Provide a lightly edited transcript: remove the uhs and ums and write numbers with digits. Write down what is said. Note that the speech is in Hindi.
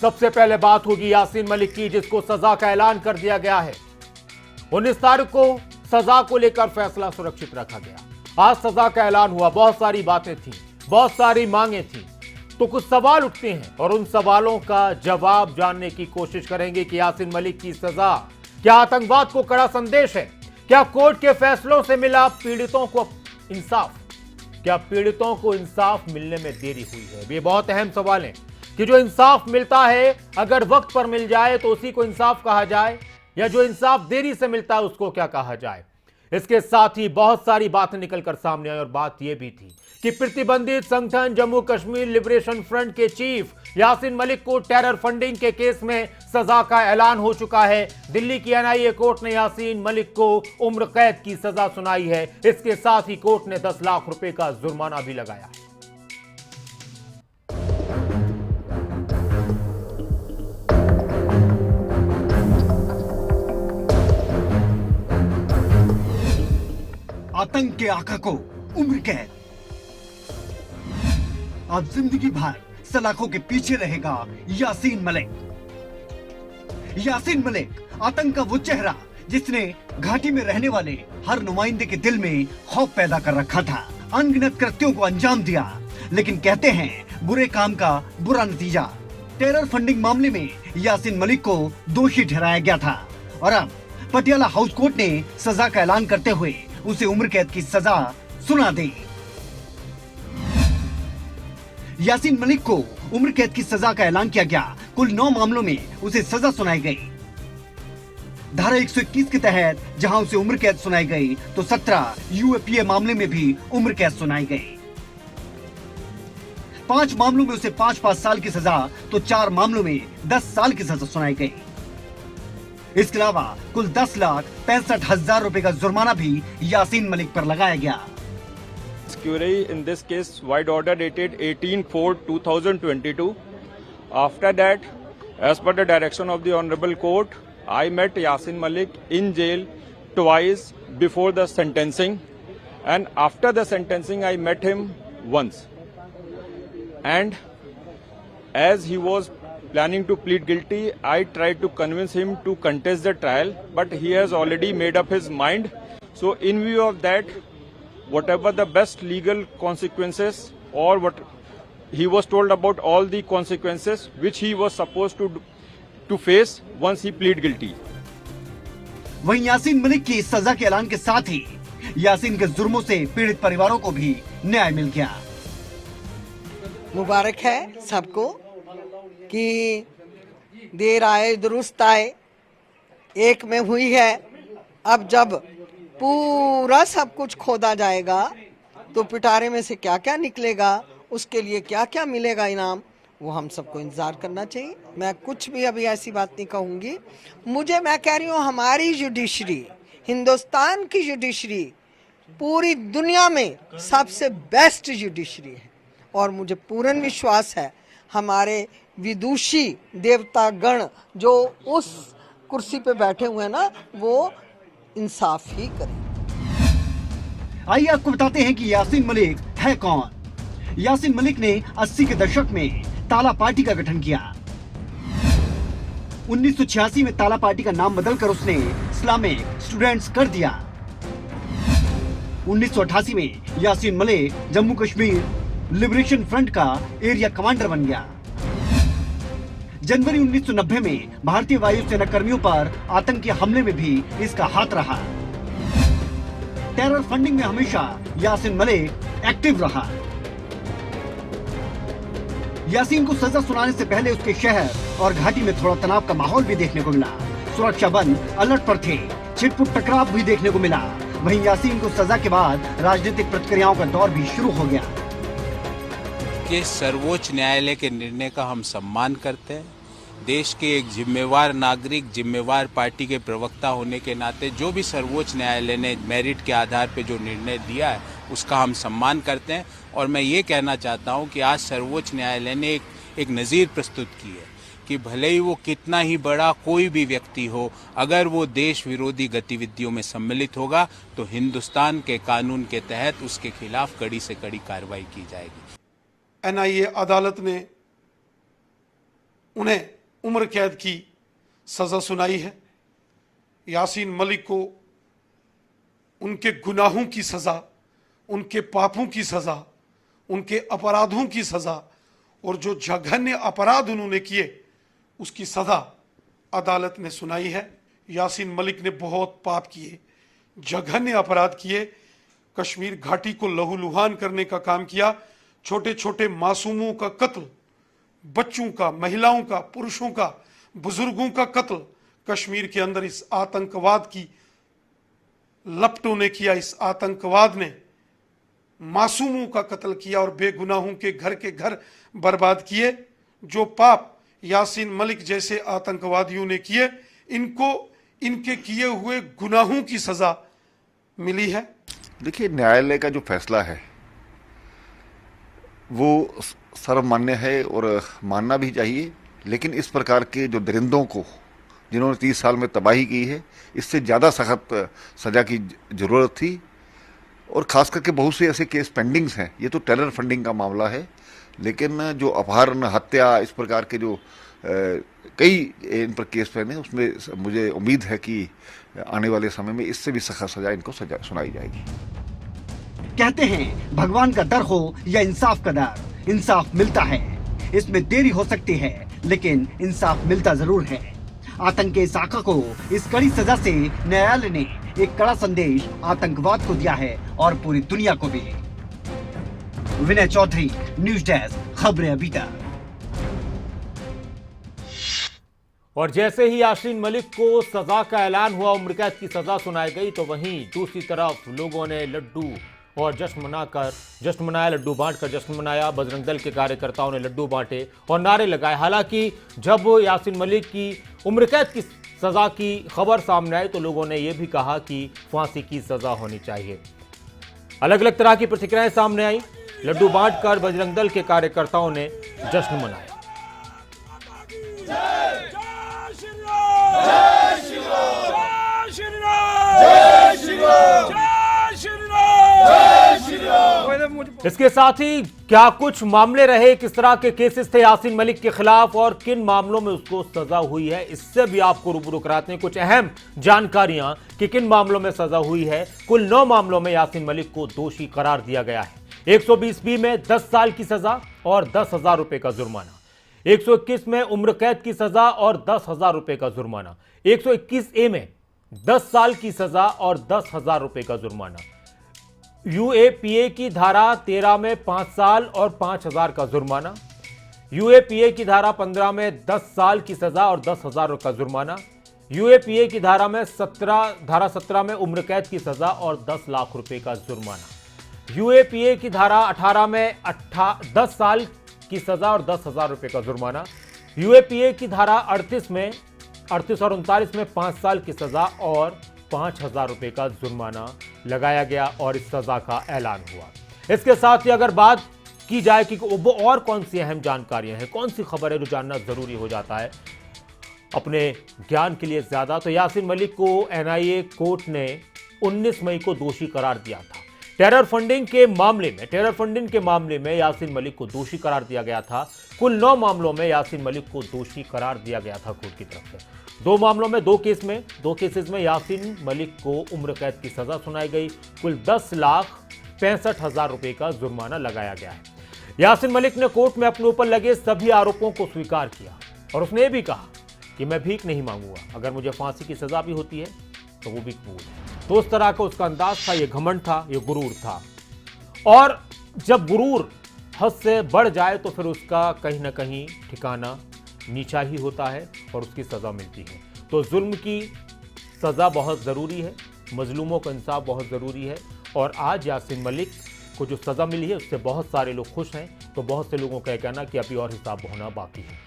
सबसे पहले बात होगी यासीन मलिक की, जिसको सजा का ऐलान कर दिया गया है। 19 तारीख को सजा को लेकर फैसला सुरक्षित रखा गया। आज सजा का ऐलान हुआ। बहुत सारी बातें थी, बहुत सारी मांगे थी, तो कुछ सवाल उठते हैं और उन सवालों का जवाब जानने की कोशिश करेंगे कि यासीन मलिक की सजा क्या आतंकवाद को कड़ा संदेश है? क्या कोर्ट के फैसलों से मिला पीड़ितों को इंसाफ? क्या पीड़ितों को इंसाफ मिलने में देरी हुई है? ये बहुत अहम सवाल है कि जो इंसाफ मिलता है अगर वक्त पर मिल जाए तो उसी को इंसाफ कहा जाए, या जो इंसाफ देरी से मिलता है उसको क्या कहा जाए। इसके साथ ही बहुत सारी बातें निकलकर सामने आई और बात यह भी थी कि प्रतिबंधित संगठन जम्मू कश्मीर लिबरेशन फ्रंट के चीफ यासीन मलिक को टेरर फंडिंग के केस में सजा का ऐलान हो चुका है। दिल्ली की एनआईए कोर्ट ने यासीन मलिक को उम्र कैद की सजा सुनाई है। इसके साथ ही कोर्ट ने 10 लाख रुपए का जुर्माना भी लगाया है। आतंक के आका को उम्र कैद। अब जिंदगी भर सलाखों के पीछे रहेगा यासीन मलिक। यासीन मलिक आतंक का वो चेहरा जिसने घाटी में रहने वाले हर नुमाइंदे के दिल में खौफ पैदा कर रखा था। अनगिनत कृत्यों को अंजाम दिया, लेकिन कहते हैं बुरे काम का बुरा नतीजा। टेरर फंडिंग मामले में यासीन मलिक को दोषी ठहराया गया था और अब पटियाला हाउस कोर्ट ने सजा का ऐलान करते हुए उसे उम्र कैद की सजा सुना दी। यासीन मलिक को उम्र कैद की सजा का ऐलान किया गया। कुल 9 मामलों में उसे सजा सुनाई गई। धारा 121 के तहत जहां उसे उम्र कैद सुनाई गई तो 17 यूएपीए मामले में भी उम्र कैद सुनाई गई। 5 मामलों में उसे 5-5 साल की सजा तो 4 मामलों में 10 साल की सजा सुनाई गई। इसके अलावा कुल 10,65,000 रुपए का जुर्माना भी यासीन मलिक पर लगाया गया। Query in this case, wide order dated 18/4/2022. After that, as per the direction of the Honorable Court, I met Yasin Malik in jail twice before the sentencing, and after the sentencing, I met him once. And as he was planning to plead guilty, I tried to convince him to contest the trial, but he has already made up his mind. So, in view of that, whatever the best legal consequences, or what he was told about all the consequences which he was supposed to face once he plead guilty. वहीं यासीन मलिक की सजा के ऐलान के साथ ही यासीन के जुर्मों से पीड़ित परिवारों को भी न्याय मिल गया। मुबारक है सबको कि देर आए दुरुस्त आए, एक में हुई है। अब जब पूरा सब कुछ खोदा जाएगा तो पिटारे में से क्या क्या निकलेगा, उसके लिए क्या क्या मिलेगा इनाम, वो हम सबको इंतजार करना चाहिए। मैं कुछ भी अभी ऐसी बात नहीं कहूँगी। मैं कह रही हूँ हमारी जुडिशरी, हिंदुस्तान की जुडिशरी पूरी दुनिया में सबसे बेस्ट जुडिशरी है और मुझे पूर्ण विश्वास है हमारे विदुषी देवता गण जो उस कुर्सी पे बैठे हुए हैं ना, वो इंसाफ ही करें। आइए आपको बताते हैं कि यासीन मलिक है कौन। यासीन मलिक ने 80 के दशक में ताला पार्टी का गठन किया। 1986 में ताला पार्टी का नाम बदलकर उसने इस्लामिक स्टूडेंट्स कर दिया। 1988 में यासीन मलिक जम्मू कश्मीर लिबरेशन फ्रंट का एरिया कमांडर बन गया। जनवरी 1990 में भारतीय वायुसेना कर्मियों पर आतंकी हमले में भी इसका हाथ रहा। टेरर फंडिंग में हमेशा यासीन मलिक एक्टिव रहा। यासीन को सजा सुनाने से पहले उसके शहर और घाटी में थोड़ा तनाव का माहौल भी देखने को मिला। सुरक्षा बल अलर्ट पर थे, छिटपुट टकराव भी देखने को मिला। वहीं यासीन को सजा के बाद राजनीतिक प्रतिक्रियाओं का दौर भी शुरू हो गया। कि सर्वोच्च न्यायालय के निर्णय का हम सम्मान करते हैं। देश के एक जिम्मेवार नागरिक, जिम्मेवार पार्टी के प्रवक्ता होने के नाते जो भी सर्वोच्च न्यायालय ने मेरिट के आधार पर जो निर्णय दिया है उसका हम सम्मान करते हैं। और मैं ये कहना चाहता हूँ कि आज सर्वोच्च न्यायालय ने एक नज़ीर प्रस्तुत की है कि भले ही वो कितना ही बड़ा कोई भी व्यक्ति हो, अगर वो देश विरोधी गतिविधियों में सम्मिलित होगा तो हिंदुस्तान के कानून के तहत उसके खिलाफ कड़ी से कड़ी कार्रवाई की जाएगी। एनआईए अदालत ने उन्हें उम्र कैद की सज़ा सुनाई है। यासीन मलिक को उनके गुनाहों की सज़ा, उनके पापों की सज़ा, उनके अपराधों की सज़ा और जो जघन्य अपराध उन्होंने किए उसकी सज़ा अदालत ने सुनाई है। यासीन मलिक ने बहुत पाप किए, जघन्य अपराध किए, कश्मीर घाटी को लहूलुहान करने का काम किया, छोटे छोटे मासूमों का कत्ल, बच्चों का, महिलाओं का, पुरुषों का, बुजुर्गों का कत्ल कश्मीर के अंदर इस आतंकवाद की लपटों ने किया। इस आतंकवाद ने मासूमों का कत्ल किया और बेगुनाहों के घर बर्बाद किए। जो पाप यासीन मलिक जैसे आतंकवादियों ने किए, इनको इनके किए हुए गुनाहों की सजा मिली है। देखिए, न्यायालय का जो फैसला है वो सर्वमान्य है और मानना भी चाहिए, लेकिन इस प्रकार के जो दरिंदों को, जिन्होंने 30 साल में तबाही की है, इससे ज़्यादा सख्त सज़ा की ज़रूरत थी। और ख़ास करके बहुत से ऐसे केस पेंडिंग्स हैं। ये तो टेरर फंडिंग का मामला है, लेकिन जो अपहरण, हत्या, इस प्रकार के जो कई इन पर केस पेंडिंग, उसमें मुझे उम्मीद है कि आने वाले समय में इससे भी सख्त सज़ा इनको सुनाई जाएगी। कहते हैं भगवान का डर हो या इंसाफ का डर, इंसाफ मिलता है। इसमें देरी हो सकती है, लेकिन इंसाफ मिलता जरूर है। आतंक के साका को इस कड़ी सजा से न्यायालय ने एक कड़ा संदेश आतंकवाद को दिया है और पूरी दुनिया को भी। विनय चौधरी, न्यूज डेस्क, खबरें अभी तक। और जैसे ही यासीन मलिक को सजा का ऐलान हुआ, उम्र कैद की सजा सुनाई गई, तो वहीं दूसरी तरफ लोगों ने लड्डू और जश्न मनाया, लड्डू बांटकर जश्न मनाया। बजरंग दल के कार्यकर्ताओं ने लड्डू बांटे और नारे लगाए। हालांकि जब यासीन मलिक की उम्र कैद की सजा की खबर सामने आई तो लोगों ने यह भी कहा कि फांसी की सजा होनी चाहिए। अलग अलग तरह की प्रतिक्रियाएं सामने आई। लड्डू बांटकर बजरंग दल के कार्यकर्ताओं ने जश्न मनाया। इसके साथ ही क्या कुछ मामले रहे, किस तरह के केसेस थे यासीन मलिक के खिलाफ और किन मामलों में उसको सजा हुई है, इससे भी आपको रूबरू कराते हैं कुछ अहम जानकारियां कि किन मामलों में सजा हुई है। कुल 9 मामलों में यासीन मलिक को दोषी करार दिया गया है। 120B में 10 साल की सजा और 10,000 रुपए का जुर्माना, 121 में उम्र कैद की सजा और 10,000 रुपए का जुर्माना, 121A में 10 साल की सजा और 10,000 रुपए का जुर्माना, UAPA की धारा 13 में 5 साल और 5,000 का जुर्माना, UAPA की धारा 15 में 10 साल की सजा और 10,000 का जुर्माना, UAPA की धारा 17 में उम्र कैद की सजा और 10 लाख रुपए का जुर्माना, UAPA की धारा 18 में 10 साल की सजा और 10,000 रुपए का जुर्माना, UAPA की धारा 38 और 39 में 5 साल की सजा और 5,000 रुपए का जुर्माना लगाया गया और इस सजा का ऐलान हुआ। इसके साथ ही अगर बात की जाए कि वो और कौन सी अहम जानकारियां हैं, कौन सी खबर है जो जानना जरूरी हो जाता है अपने ज्ञान के लिए ज्यादा, तो यासीन मलिक को NIA कोर्ट ने 19 मई को दोषी करार दिया था। टेरर फंडिंग के मामले में यासीन मलिक को दोषी करार दिया गया था। कुल 9 मामलों में यासीन मलिक को दोषी करार दिया गया था कोर्ट की तरफ से। 2 मामलों में 2 केसेस में यासीन मलिक को उम्र कैद की सजा सुनाई गई। कुल 10,65,000 रुपए का जुर्माना लगाया गया है। यासीन मलिक ने कोर्ट में अपने ऊपर लगे सभी आरोपों को स्वीकार किया और उसने भी कहा कि मैं भीख नहीं मांगूंगा, अगर मुझे फांसी की सजा भी होती है तो वो भी कबूल है। तो उस तरह का उसका अंदाज था, ये घमंड था, ये गुरूर था। और जब गुरूर हद से बढ़ जाए तो फिर उसका कहीं ना कहीं ठिकाना नीचा ही होता है और उसकी सजा मिलती है। तो जुल्म की सजा बहुत ज़रूरी है, मजलूमों का इंसाफ बहुत ज़रूरी है। और आज यासीन मलिक को जो सज़ा मिली है उससे बहुत सारे लोग खुश हैं, तो बहुत से लोगों का कहना कि अभी और हिसाब होना बाकी है।